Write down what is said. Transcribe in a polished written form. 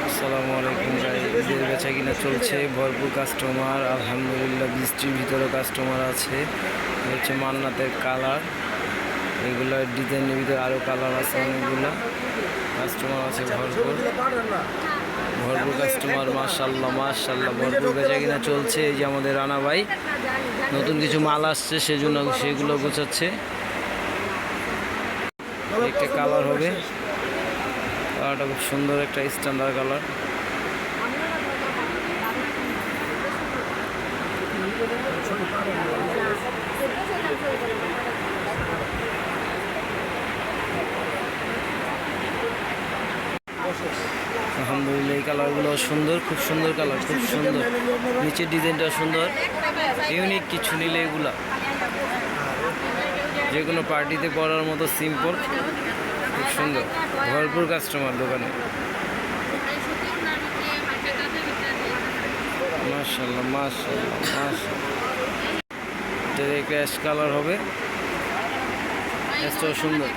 আসসালামু আলাইকুম ভাই, ঈদের বেচা কিনা চলছে, ভরপুর কাস্টমার। আলহামদুলিল্লাহ, বৃষ্টির ভিতরে কাস্টমার আছে। হচ্ছে মান্নাতের কালার, এগুলো ডিজাইনের ভিতরে আরও কালার আছে, অনেকগুলো কাস্টমার আছে। ভরপুর ভরপুর কাস্টমার, মাশাল্লাহ মাশাল্লাহ, ভরপুর বেচা কিনা চলছে। এই যে আমাদের রানা ভাই নতুন কিছু মাল আসছে, সেজন্য সেগুলো গোছাচ্ছে। একটা কালার হবে, কালারটা খুব সুন্দর, একটা স্ট্যান্ডার্ড কালার। আলহামদুলিল্লাহ, এই কালারগুলো সুন্দর, খুব সুন্দর কালার, খুব সুন্দর। নিচের ডিজাইনটা সুন্দর, ইউনিক কিছু নিলে এগুলা যে কোনো পার্টিতে পরার মতো, সিম্পল, খুব সুন্দর। ভরপুর কাস্টমার দোকানে, মাশাআল্লাহ মাশাআল্লাহ মাশাআল্লাহ। এটা একটা অ্যাশ কালার হবে, অ্যাশটাও সুন্দর।